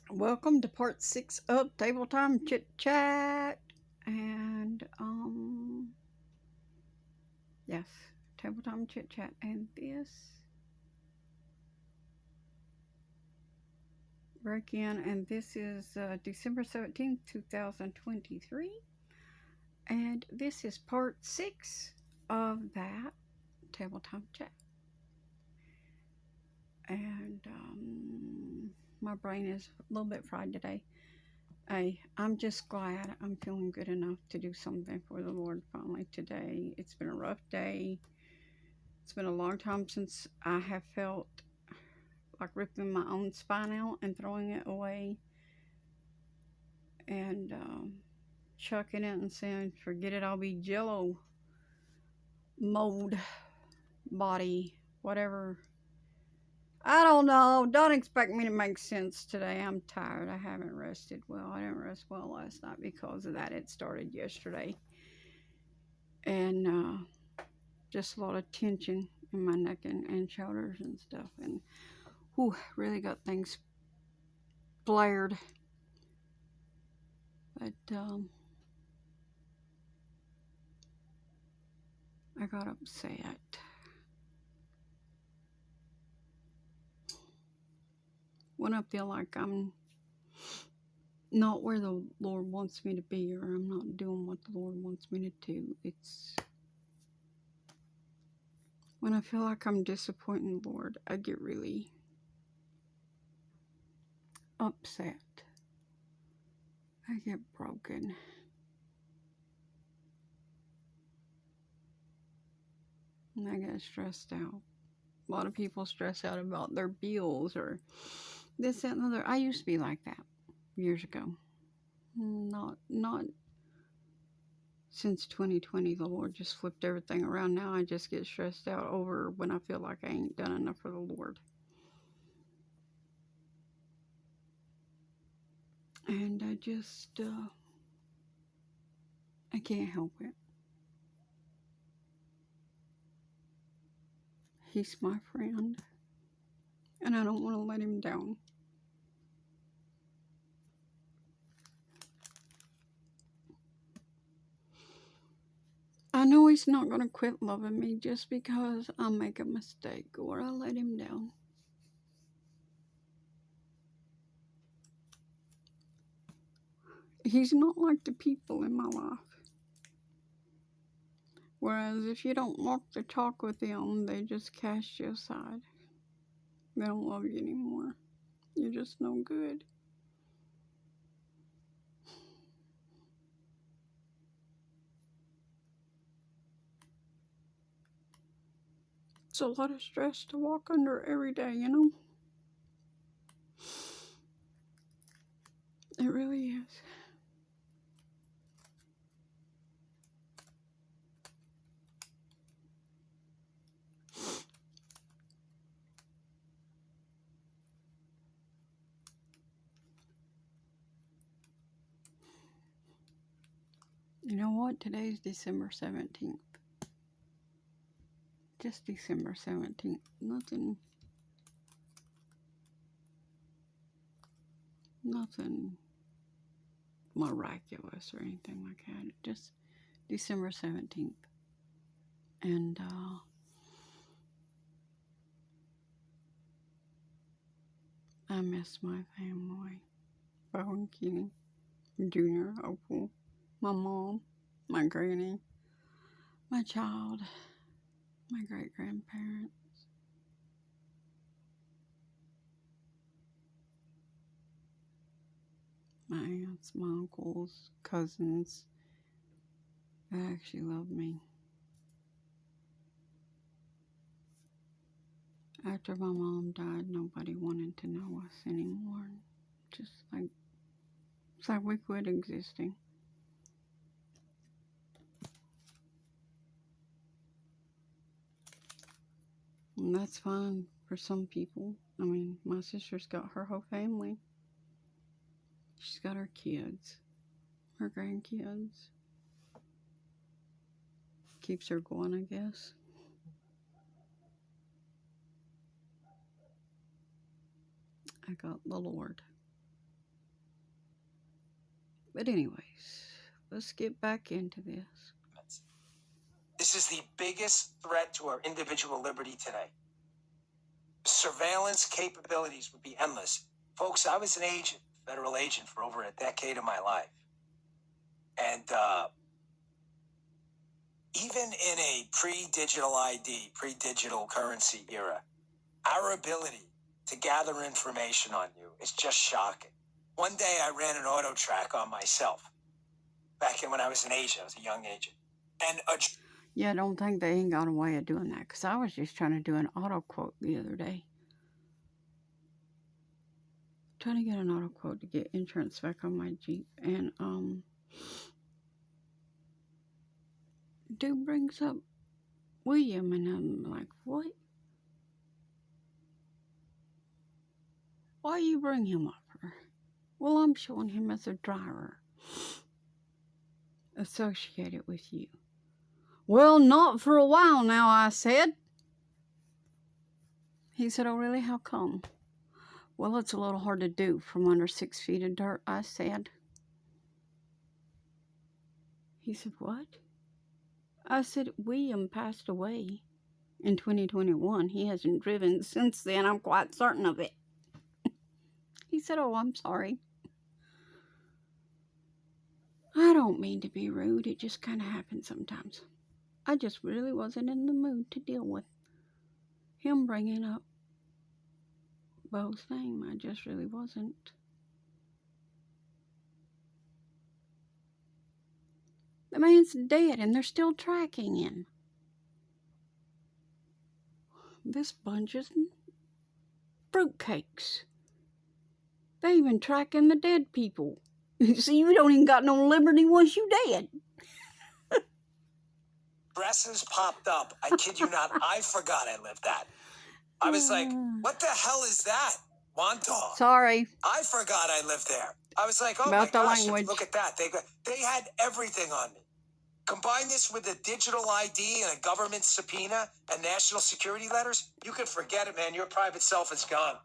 Welcome to part 6 of Table Time Chit Chat. And, yes, Table Time Chit Chat. And this, break in, and this is December 17th, 2023. And this is part 6 of that Table Time Chat. And, my brain is a little bit fried today. I'm just glad I'm feeling good enough to do something for the Lord finally today. It's been a rough day. It's been a long time since I have felt like ripping my own spine out and throwing it away and chucking it and saying, forget it, I'll be jello, mold, body, whatever. I don't know. Don't expect me to make sense today. I'm tired. I haven't rested well. I didn't rest well last night because of that. It started yesterday. And just a lot of tension in my neck and shoulders and stuff. And whew, really got things flared. But I got upset. When I feel like I'm not where the Lord wants me to be, or I'm not doing what the Lord wants me to do, it's when I feel like I'm disappointing the Lord, I get really upset. I get broken. And I get stressed out. A lot of people stress out about their bills or this, that, and the other. I used to be like that years ago. Not since 2020. The Lord just flipped everything around. Now I just get stressed out over when I feel like I ain't done enough for the Lord. And I just, I can't help it. He's my friend. And I don't want to let him down. I know he's not going to quit loving me just because I make a mistake or I let him down. He's not like the people in my life. Whereas if you don't walk the talk with them, they just cast you aside. They don't love you anymore. You're just no good. It's a lot of stress to walk under every day, you know? It really is. You know what? Today's December 17th. Just December 17th. Nothing miraculous or anything like that. Just December 17th. And I miss my family. Bo and Kenny, Junior, Opal, my mom, my granny, my child, my great grandparents, my aunts, my uncles, cousins that actually love me. After my mom died, nobody wanted to know us anymore. Just like, it's like we quit existing. And that's fine for some people. I mean, my sister's got her whole family. She's got her kids, her grandkids. Keeps her going, I guess. I got the Lord. But anyways, let's get back into this. This is the biggest threat to our individual liberty today. Surveillance capabilities would be endless. Folks, I was an agent, federal agent, for over a decade of my life. And even in a pre-digital ID, pre-digital currency era, our ability to gather information on you is just shocking. One day I ran an auto track on myself. Back in when I was an agent, I was a young agent. And yeah, I don't think they ain't got a way of doing that, because I was just trying to do an auto quote the other day. Trying to get an auto quote to get insurance back on my Jeep, and dude brings up William, and I'm like, what? Why you bring him up here? Well, I'm showing him as a driver associated with you. Well, not for a while now, I said. He said, oh, really? How come? Well, it's a little hard to do from under 6 feet of dirt, I said. He said, what? I said, William passed away in 2021. He hasn't driven since then. I'm quite certain of it. He said, oh, I'm sorry. I don't mean to be rude. It just kind of happens sometimes. I just really wasn't in the mood to deal with him bringing up Bo's name. I just really wasn't. The man's dead and they're still tracking him. This bunch is fruitcakes. They even tracking the dead people. See, you don't even got no liberty once you dead. Dresses popped up. I kid you not. I forgot I lived that. I was like, what the hell is that? Wantagh. Sorry. I forgot I lived there. I was like, oh About my the gosh, language. look at that. They had everything on me. Combine this with a digital ID and a government subpoena and national security letters, you can forget it, man. Your private self is gone.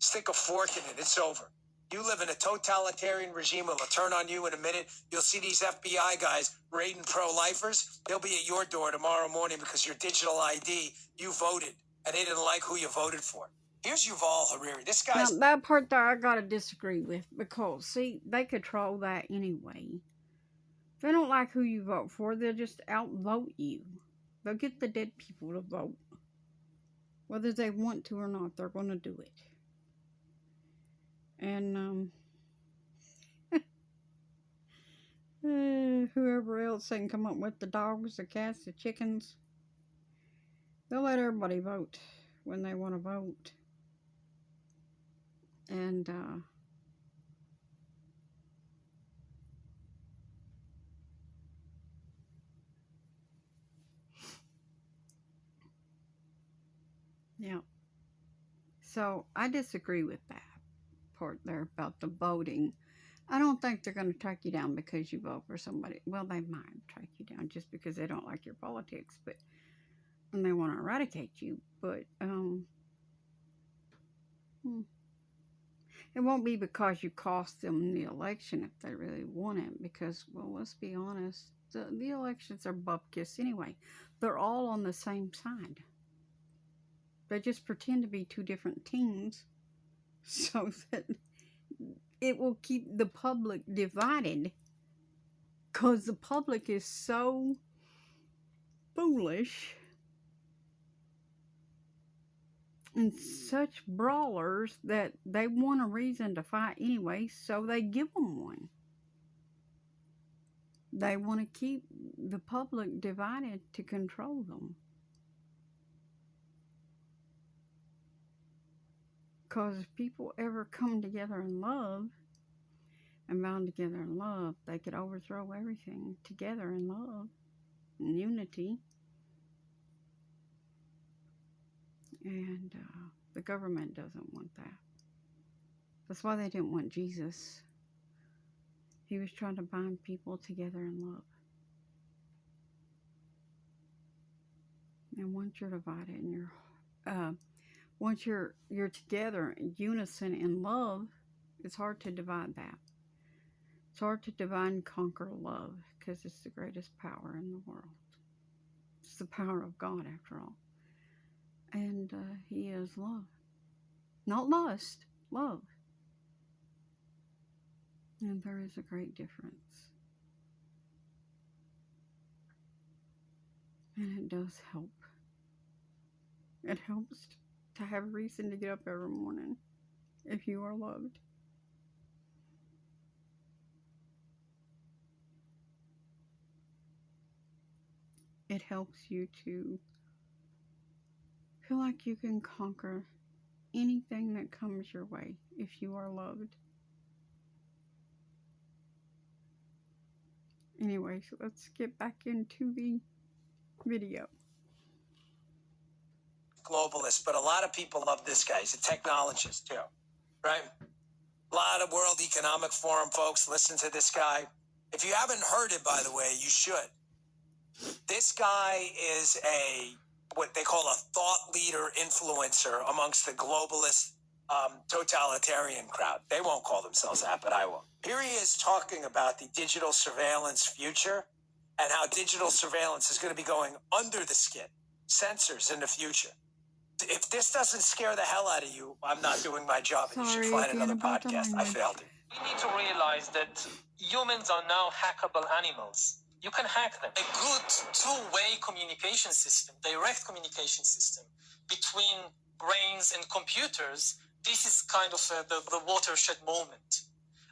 Stick a fork in it. It's over. You live in a totalitarian regime. It'll turn on you in a minute. You'll see these FBI guys raiding pro-lifers. They'll be at your door tomorrow morning because your digital ID, you voted, and they didn't like who you voted for. Here's Yuval Hariri. This guy's... Now, that part there I gotta disagree with, because, see, they control that anyway. If they don't like who you vote for, they'll just outvote you. They'll get the dead people to vote. Whether they want to or not, they're going to do it. And whoever else they can come up with, the dogs, the cats, the chickens, they'll let everybody vote when they want to vote. And yeah. So I disagree with that part there about the voting. I don't think they're going to track you down because you vote for somebody. Well, they might track you down just because they don't like your politics, but and they want to eradicate you. But it won't be because you cost them the election if they really want it. Because, well, let's be honest, the elections are bupkis anyway. They're all on the same side. They just pretend to be two different teams so that it will keep the public divided, because the public is so foolish and such brawlers that they want a reason to fight anyway, so they give them one. They want to keep the public divided to control them. Because if people ever come together in love and bound together in love, they could overthrow everything together in love and unity. And the government doesn't want that. That's why they didn't want Jesus. He was trying to bind people together in love. And once you're divided and once you're together in unison in love, it's hard to divide that. Sword to divine conquer love, because it's the greatest power in the world. It's the power of God, after all. And He is love. Not lust, love. And there is a great difference. And it does help. It helps to have a reason to get up every morning if you are loved. It helps you to feel like you can conquer anything that comes your way if you are loved. Anyway, so let's get back into the video. Globalist, but a lot of people love this guy. He's a technologist too, right? A lot of World Economic Forum folks listen to this guy. If you haven't heard it, by the way, you should. This guy is what they call a thought leader influencer amongst the globalist totalitarian crowd. They won't call themselves that, but I will. Here he is talking about the digital surveillance future and how digital surveillance is going to be going under the skin, sensors in the future. If this doesn't scare the hell out of you, I'm not doing my job, and you should find another podcast. I failed it. We need to realize that humans are now hackable animals. You can hack them. A good two-way communication system, direct communication system between brains and computers, this is kind of the watershed moment.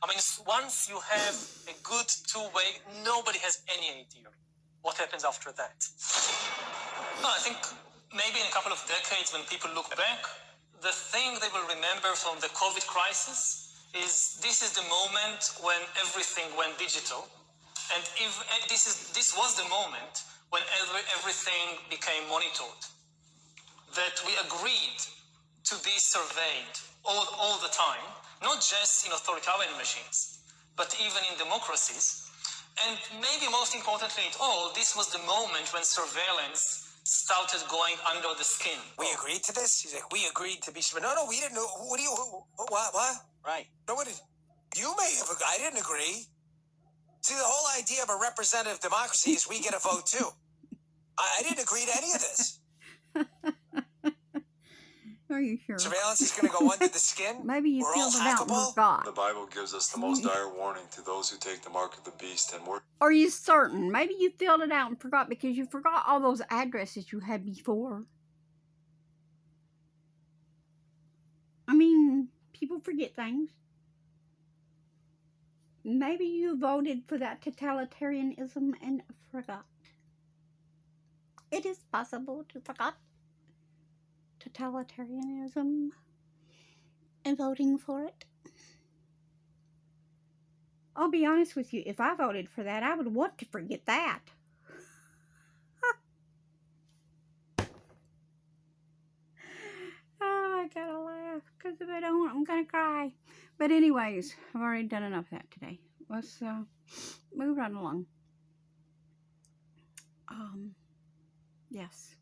I mean, once you have a good two-way, nobody has any idea what happens after that. No, I think maybe in a couple of decades when people look back, the thing they will remember from the COVID crisis is this is the moment when everything went digital. And this was the moment when everything became monitored. That we agreed to be surveyed all the time, not just in authoritarian machines, but even in democracies. And maybe most importantly at all, this was the moment when surveillance started going under the skin. We agreed to this? He's like, we agreed to be... No, we didn't know. What do you... What? Right. No, what did... You may have... I didn't agree. See, the whole idea of a representative democracy is we get a vote too. I didn't agree to any of this. Are you sure? Surveillance is going to go under the skin? Maybe you We're all filled it out and hackable? forgot. The Bible gives us the most dire warning to those who take the mark of the beast and worship. Are you certain? Maybe you filled it out and forgot because you forgot all those addresses you had before. I mean, people forget things. Maybe you voted for that totalitarianism and forgot. It is possible to forget totalitarianism and voting for it. I'll be honest with you, if I voted for that, I would want to forget that. Oh, I gotta laugh, because if I don't, I'm gonna cry. But anyways, I've already done enough of that today. Let's move right along. Yes.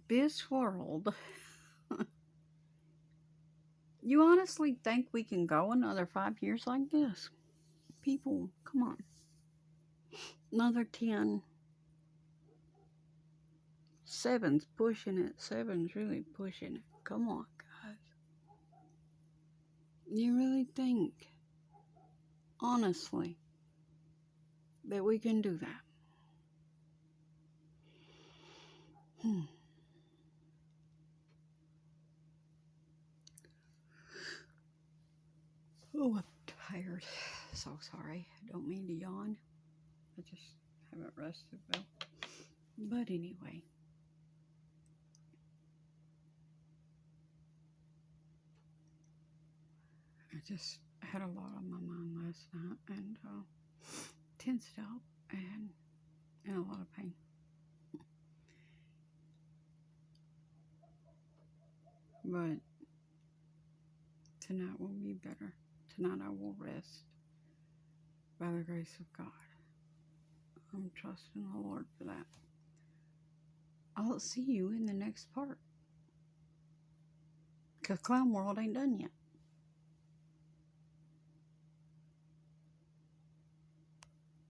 This world... You honestly think we can go another 5 years like this? People, come on. Another 10. 7's pushing it. 7's really pushing it. Come on, guys. You really think, honestly, that we can do that? Oh, I'm tired. So sorry. I don't mean to yawn. I just haven't rested well. But anyway. I just had a lot on my mind last night and tensed up and in a lot of pain. But tonight will be better. Tonight I will rest by the grace of God. I'm trusting the Lord for that. I'll see you in the next part. Because Clown World ain't done yet.